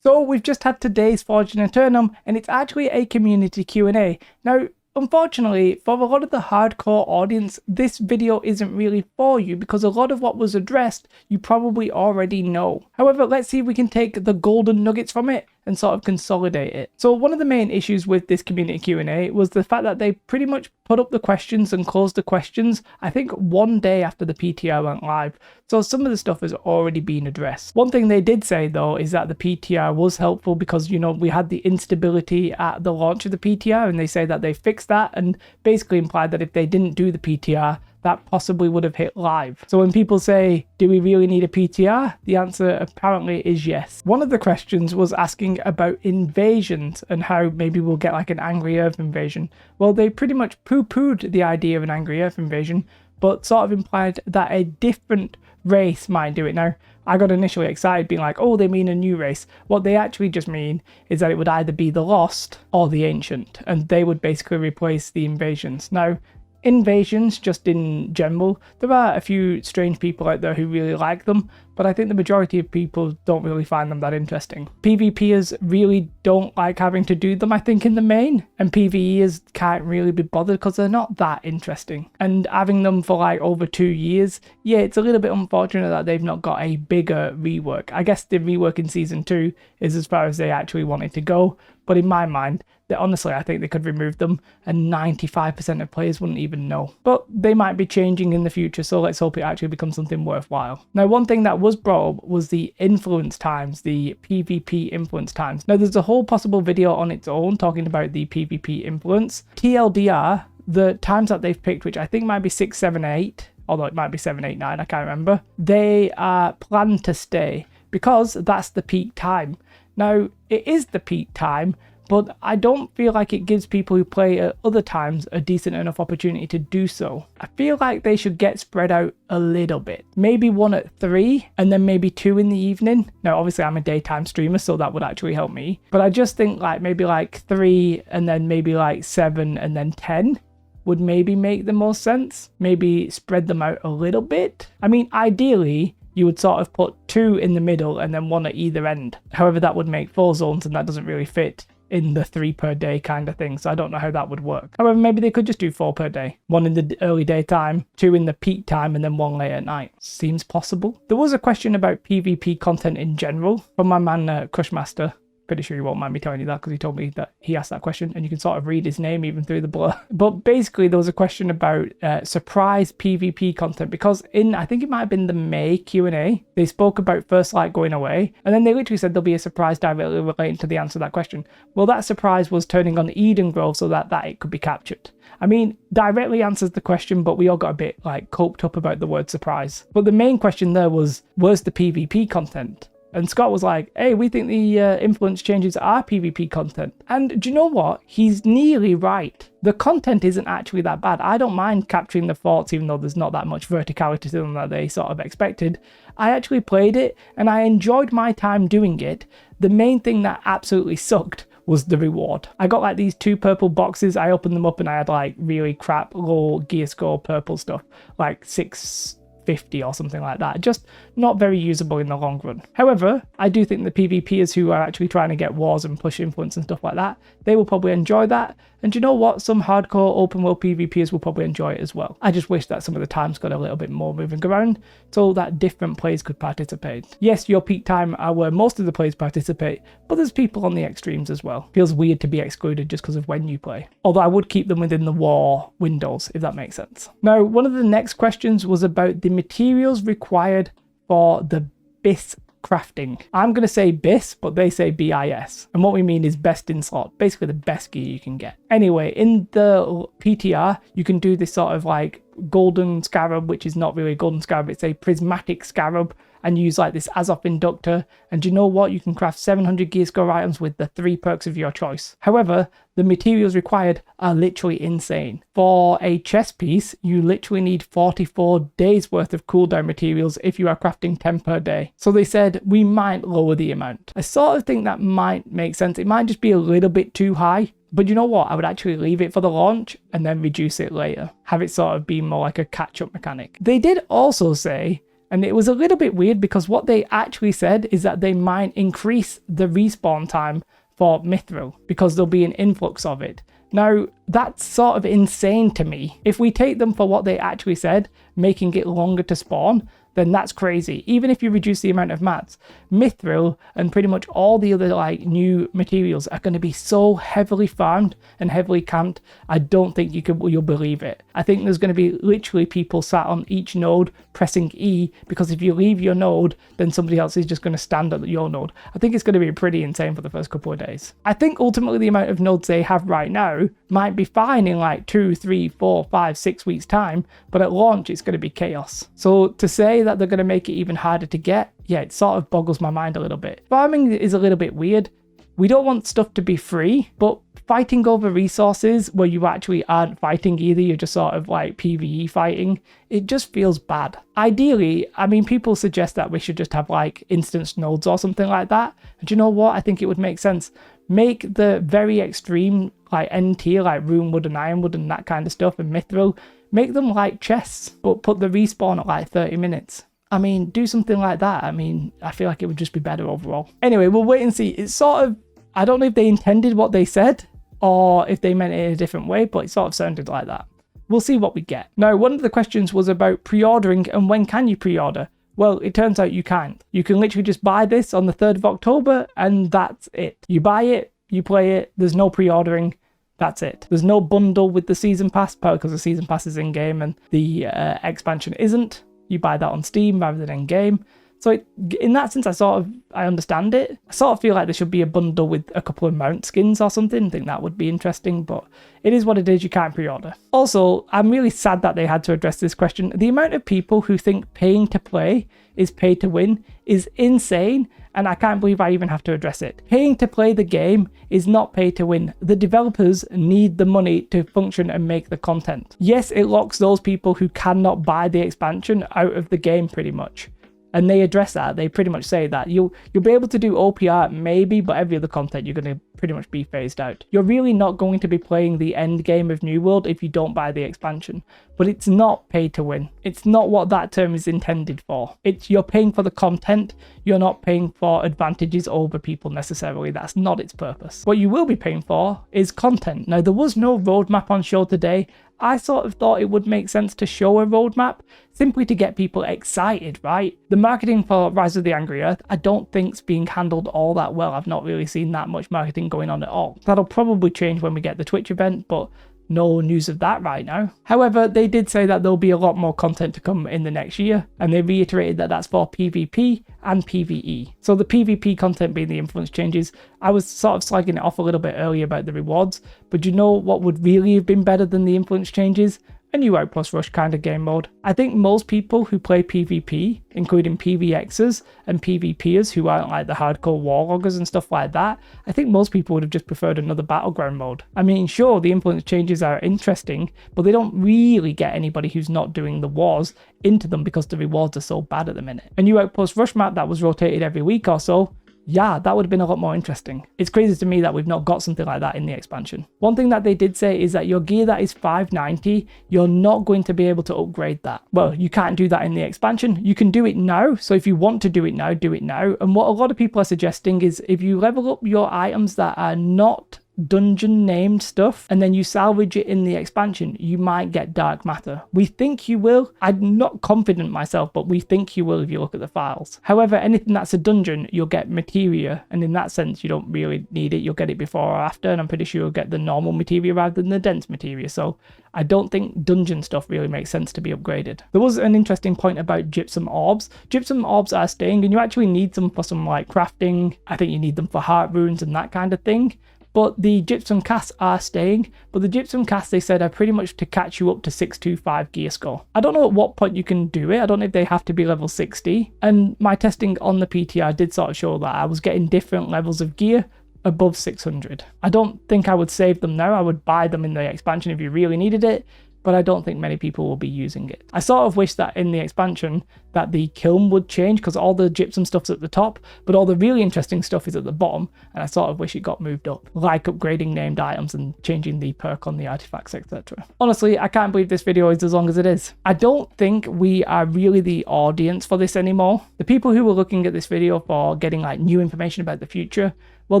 So we've just had today's Forged in Aeternum, and it's actually a community Q&A. Now, unfortunately, for a lot of the hardcore audience, this video isn't really for you because a lot of what was addressed you probably already know. However, let's see if we can take the golden nuggets from it and sort of consolidate it. So one of the main issues with this community Q&A was the fact that they pretty much put up the questions and closed the questions, I think 1 day after the PTR went live. So some of the stuff has already been addressed. One thing they did say though is that the PTR was helpful because, you know, we had the instability at the launch of the PTR, and they say that they fixed that and basically implied that if they didn't do the PTR, that possibly would have hit live. So when people say, do we really need a PTR? The answer apparently is yes. One of the questions was asking about invasions and how maybe we'll get like an Angry Earth invasion. Well, they pretty much poo-pooed the idea of an Angry Earth invasion, but sort of implied that a different race might do it. Now, I got initially excited being like, oh, they mean a new race. What they actually just mean is that it would either be the Lost or the Ancient, and they would basically replace the invasions. Now, invasions, just in general, there are a few strange people out there who really like them, but I think the majority of people don't really find them that interesting. PvPers really don't like having to do them, I think, in the main, and PvEers can't really be bothered because they're not that interesting. And having them for like over 2 years, yeah, it's a little bit unfortunate that they've not got a bigger rework. I guess the rework in Season 2 is as far as they actually wanted to go, but in my mind, honestly, I think they could remove them and 95% of players wouldn't even know. But they might be changing in the future, so let's hope it actually becomes something worthwhile. Now, one thing that was brought up was the influence times, the PvP influence times. Now, there's a whole possible video on its own talking about the PvP influence. TLDR, the times that they've picked, which I think might be 6, 7, 8, although it might be 7, 8, 9, I can't remember, they are planned to stay because that's the peak time. Now, it is the peak time, but I don't feel like it gives people who play at other times a decent enough opportunity to do so. I feel like they should get spread out a little bit. Maybe one at 3 and then maybe 2 in the evening. Now, obviously I'm a daytime streamer, so that would actually help me. But I just think like maybe like 3 and then maybe like 7 and then 10 would maybe make the most sense. Maybe spread them out a little bit. I mean, ideally, you would sort of put 2 in the middle and then 1 at either end. However, that would make 4 zones and that doesn't really fit in the 3 per day kind of thing, so I don't know how that would work. However, maybe they could just do 4 per day. 1 in the early daytime, 2 in the peak time, and then 1 late at night. Seems possible. There was a question about PvP content in general from my man Crushmaster. Pretty sure you won't mind me telling you that because he told me that he asked that question, and you can sort of read his name even through the blur. But basically there was a question about surprise PvP content, because in, I think it might have been the May Q&A, they spoke about First Light going away, and then they literally said there'll be a surprise directly relating to the answer to that question. Well, that surprise was turning on Edengrove so that it could be captured. I mean, directly answers the question, but we all got a bit like coped up about the word surprise. But the main question there was, where's the PvP content? And Scott was like, hey, we think the influence changes are PvP content. And do you know what? He's nearly right. The content isn't actually that bad. I don't mind capturing the forts, even though there's not that much verticality to them that they sort of expected. I actually played it and I enjoyed my time doing it. The main thing that absolutely sucked was the reward. I got like these 2 purple boxes. I opened them up and I had like really crap low gear score purple stuff, like 650 or something like that. Just not very usable in the long run. However, I do think the PvPers who are actually trying to get wars and push influence and stuff like that, they will probably enjoy that. And you know what? Some hardcore open world PvPers will probably enjoy it as well. I just wish that some of the times got a little bit more moving around so that different players could participate. Yes, your peak time are where most of the players participate, but there's people on the extremes as well. Feels weird to be excluded just because of when you play. Although I would keep them within the war windows, if that makes sense. Now, one of the next questions was about the materials required for the BIS crafting. I'm going to say BIS, but they say BIS. And what we mean is best in slot. Basically the best gear you can get. Anyway, in the PTR, you can do this sort of like golden scarab, which is not really a golden scarab. It's a prismatic scarab, and use like this Azoth inductor. And you know what? You can craft 700 gear score items with the 3 perks of your choice. However, the materials required are literally insane. For a chest piece, you literally need 44 days worth of cooldown materials if you are crafting 10 per day. So they said we might lower the amount. I sort of think that might make sense. It might just be a little bit too high. But you know what? I would actually leave it for the launch and then reduce it later. Have it sort of be more like a catch-up mechanic. They did also say And it was a little bit weird because what they actually said is that they might increase the respawn time for Mithril because there'll be an influx of it. Now, that's sort of insane to me. If we take them for what they actually said, making it longer to spawn, then that's crazy. Even if you reduce the amount of mats, Mithril and pretty much all the other like new materials are going to be so heavily farmed and heavily camped. I don't think you'll believe it. I think there's going to be literally people sat on each node pressing E, because if you leave your node, then somebody else is just going to stand at your node. I think it's going to be pretty insane for the first couple of days. I think ultimately the amount of nodes they have right now might be fine in like 2, 3, 4, 5, 6 weeks time, but at launch it's going to be chaos. So to say that they're going to make it even harder to get, yeah, it sort of boggles my mind a little bit. Farming is a little bit weird. We don't want stuff to be free, but fighting over resources where you actually aren't fighting either, you're just sort of like PvE fighting, it just feels bad. Ideally, I mean, people suggest that we should just have like instance nodes or something like that. And do you know what? I think it would make sense. Make the very extreme like N tier, like Runewood and Ironwood and that kind of stuff, and Mithril, make them like chests, but put the respawn at like 30 minutes. I mean, do something like that. I mean, I feel like it would just be better overall. Anyway, we'll wait and see. It's sort of, I don't know if they intended what they said or if they meant it in a different way, but it sort of sounded like that. We'll see what we get. Now, one of the questions was about pre-ordering and when can you pre-order? Well, it turns out you can't. You can literally just buy this on the 3rd of October and that's it. You buy it, you play it, there's no pre-ordering. That's it. There's no bundle with the season pass, probably because the season pass is in-game and the expansion isn't. You buy that on Steam rather than in-game. So in that sense, I understand it. I sort of feel like there should be a bundle with a couple of mount skins or something. I think that would be interesting, but it is what it is. You can't pre-order. Also, I'm really sad that they had to address this question. The amount of people who think paying to play is pay to win is insane, and I can't believe I even have to address it. Paying to play the game is not pay to win. The developers need the money to function and make the content. Yes, it locks those people who cannot buy the expansion out of the game pretty much. And they address that. They pretty much say that you'll be able to do OPR maybe, but every other content you're going to pretty much be phased out. You're really not going to be playing the end game of New World if you don't buy the expansion. But it's not pay to win. It's not what that term is intended for. You're paying for the content. You're not paying for advantages over people necessarily. That's not its purpose. What you will be paying for is content. Now, there was no roadmap on show today. I sort of thought it would make sense to show a roadmap simply to get people excited, right? The marketing for Rise of the Angry Earth, I don't think's being handled all that well. I've not really seen that much marketing going on at all. That'll probably change when we get the Twitch event, but no news of that right now. However, they did say that there'll be a lot more content to come in the next year, and they reiterated that that's for PvP and PvE. So the PvP content being the influence changes, I was sort of slagging it off a little bit earlier about the rewards, but you know what would really have been better than the influence changes? A new Outpost Rush kind of game mode. I think most people who play PvP, including PvXers and PvPers who aren't like the hardcore warloggers and stuff like that, I think most people would have just preferred another battleground mode. I mean, sure, the influence changes are interesting, but they don't really get anybody who's not doing the wars into them because the rewards are so bad at the minute. A new Outpost Rush map that was rotated every week or so, yeah, that would have been a lot more interesting. It's crazy to me that we've not got something like that in the expansion. One thing that they did say is that your gear that is 590, you're not going to be able to upgrade that. Well, you can't do that in the expansion. You can do it now. So if you want to do it now, do it now. And what a lot of people are suggesting is if you level up your items that are not dungeon named stuff and then you salvage it in the expansion, you might get dark matter. We think you will. I'm not confident myself, but we think you will if you look at the files. However, anything that's a dungeon, you'll get materia, and in that sense you don't really need it. You'll get it before or after, and I'm pretty sure you'll get the normal materia rather than the dense materia. So I don't think dungeon stuff really makes sense to be upgraded. There was an interesting point about gypsum orbs. Gypsum orbs are staying, and you actually need them for some like crafting. I think you need them for heart runes and that kind of thing. But the gypsum casts are staying, but the gypsum casts, they said, are pretty much to catch you up to 625 gear score. I don't know at what point you can do it. I don't know if they have to be level 60. And my testing on the PTR did sort of show that I was getting different levels of gear above 600. I don't think I would save them now. I would buy them in the expansion if you really needed it. but I don't think many people will be using it. I sort of wish that in the expansion that the kiln would change, because all the gypsum stuff's at the top, but all the really interesting stuff is at the bottom, and I sort of wish it got moved up, like upgrading named items and changing the perk on the artifacts, etc. Honestly, I can't believe this video is as long as it is. I don't think we are really the audience for this anymore. The people who were looking at this video for getting like new information about the future, well,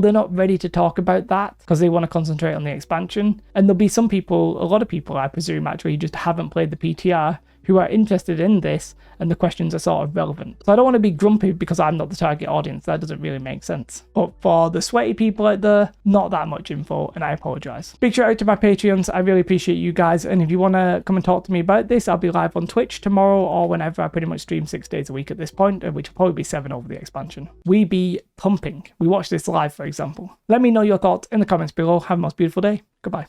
they're not ready to talk about that because they want to concentrate on the expansion. And there'll be some people, a lot of people I presume actually, just haven't played the PTR, who are interested in this, and the questions are sort of relevant. So I don't want to be grumpy because I'm not the target audience. That doesn't really make sense. But for the sweaty people out there, not that much info, and I apologize. Big shout out to my Patreons. I really appreciate you guys. And if you want to come and talk to me about this, I'll be live on Twitch tomorrow or whenever. I pretty much stream 6 days a week at this point, which will probably be 7 over the expansion. We be pumping. We watch this live, for example. Let me know your thoughts in the comments below. Have a most beautiful day. Goodbye.